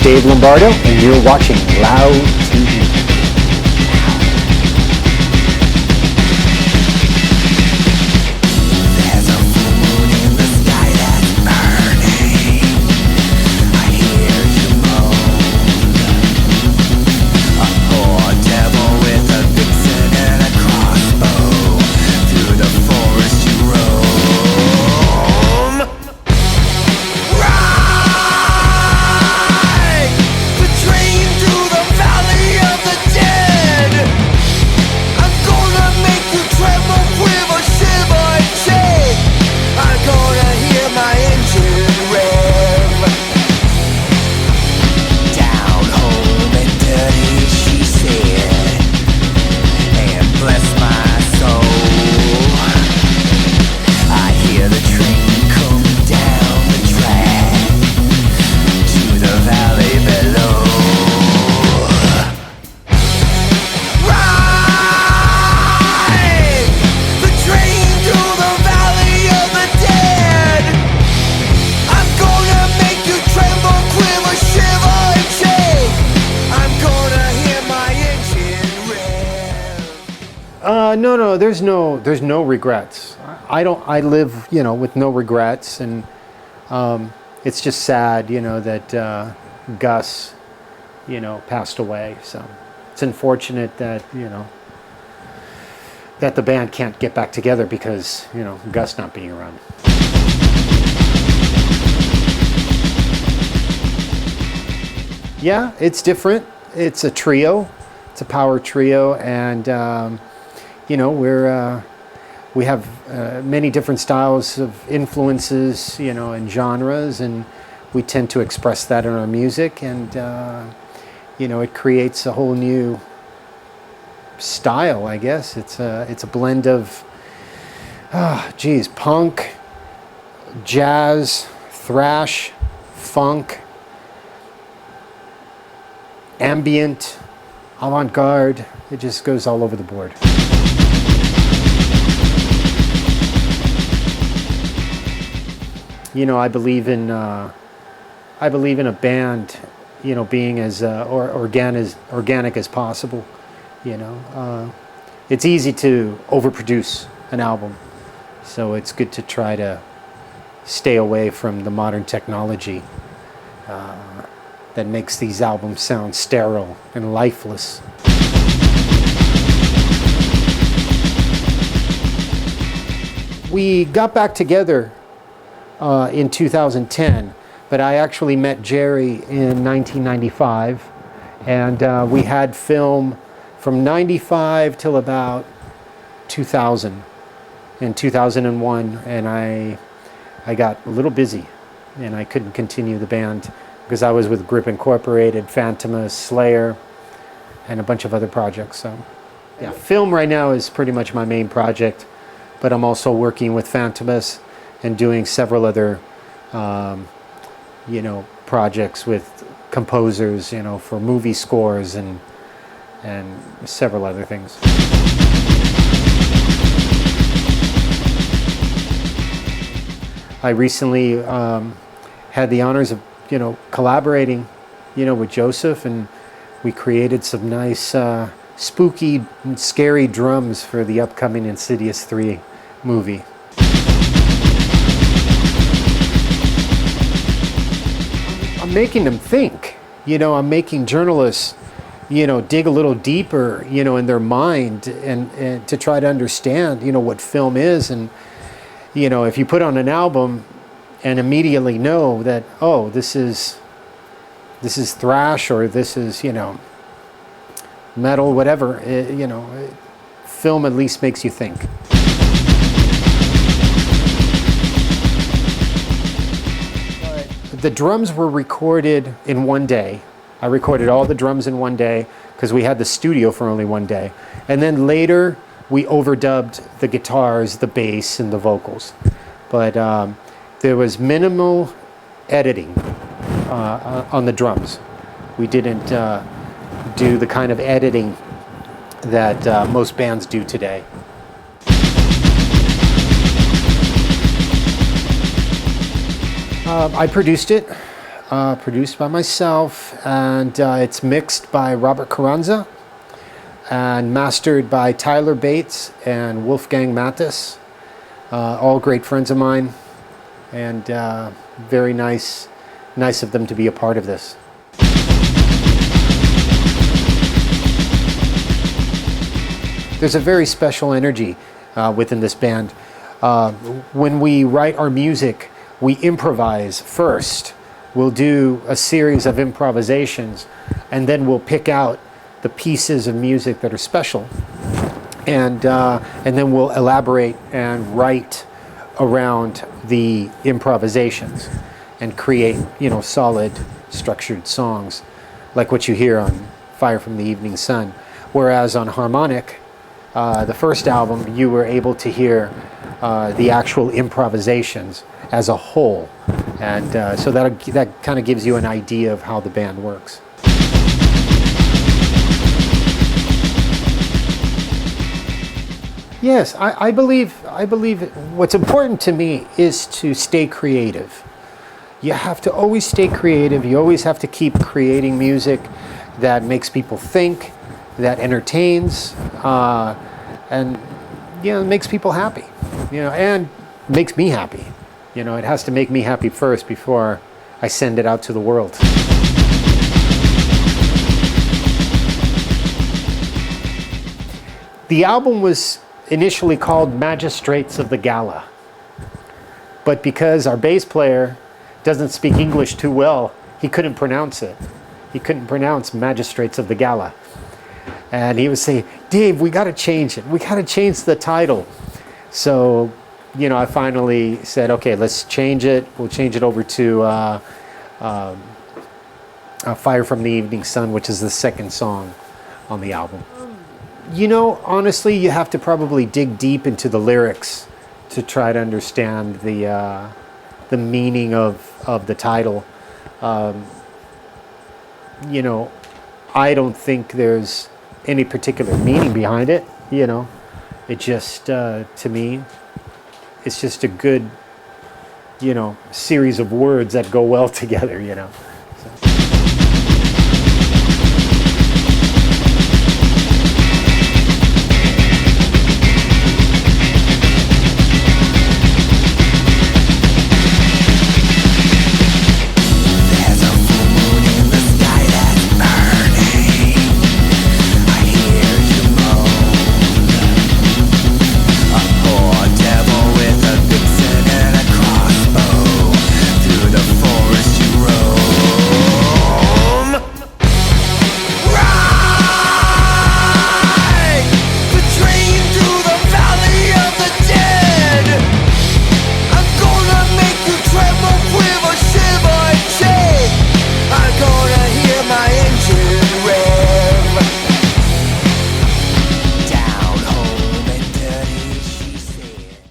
Dave Lombardo, and you're watching Loud TV. No, there's no regrets. I live, with no regrets, and it's just sad, that Gus, passed away. So it's unfortunate that, that the band can't get back together because, Gus not being around. Yeah, it's different. It's a trio. It's a power trio, and we have many different styles of influences, and genres, and we tend to express that in our music, and it creates a whole new style, I guess. It's a blend of punk, jazz, thrash, funk, ambient, avant-garde. It just goes all over the board. I believe in a band, being as organic as possible. It's easy to overproduce an album, so it's good to try to stay away from the modern technology that makes these albums sound sterile and lifeless. We got back together in 2010, but I actually met Jerry in 1995, and we had Philm from 95 till about 2000. In 2001, and I got a little busy, and I couldn't continue the band because I was with Grip Incorporated, Phantomas, Slayer, and a bunch of other projects. So, yeah, Philm right now is pretty much my main project, but I'm also working with Phantomas and doing several other, projects with composers, for movie scores and several other things. I recently had the honors of, collaborating, with Joseph, and we created some nice, spooky, and scary drums for the upcoming Insidious 3 movie. I'm making them think, I'm making journalists, dig a little deeper, in their mind and to try to understand, what film is. And, if you put on an album and immediately know that, oh, this is thrash, or this is, metal, whatever, film at least makes you think. The drums were recorded in one day. I recorded all the drums in one day because we had the studio for only one day. And then later we overdubbed the guitars, the bass, and the vocals. But there was minimal editing on the drums. We didn't do the kind of editing that most bands do today. I produced it. produced by myself, and it's mixed by Robert Carranza and mastered by Tyler Bates and Wolfgang Mattis, all great friends of mine, and very nice of them to be a part of this. There's a very special energy within this band. When we write our music, we improvise first. We'll do a series of improvisations, and then we'll pick out the pieces of music that are special, and then we'll elaborate and write around the improvisations and create, solid, structured songs, like what you hear on Fire from the Evening Sun. Whereas on Harmonic, the first album, you were able to hear the actual improvisations as a whole, and so that kind of gives you an idea of how the band works. Yes, I believe what's important to me is to stay creative. You have to always stay creative. You always have to keep creating music that makes people think, that entertains, and makes people happy, and makes me happy. It has to make me happy first before I send it out to the world. The album was initially called Magistrates of the Gala, but because our bass player doesn't speak English too well, he couldn't pronounce it. He couldn't pronounce Magistrates of the Gala. And he was saying, Dave, we got to change it. We got to change the title. So, I finally said, okay, let's change it. We'll change it over to Fire from the Evening Sun, which is the second song on the album. Honestly, you have to probably dig deep into the lyrics to try to understand the meaning of the title. I don't think there's any particular meaning behind it. It just, to me, it's just a good, series of words that go well together,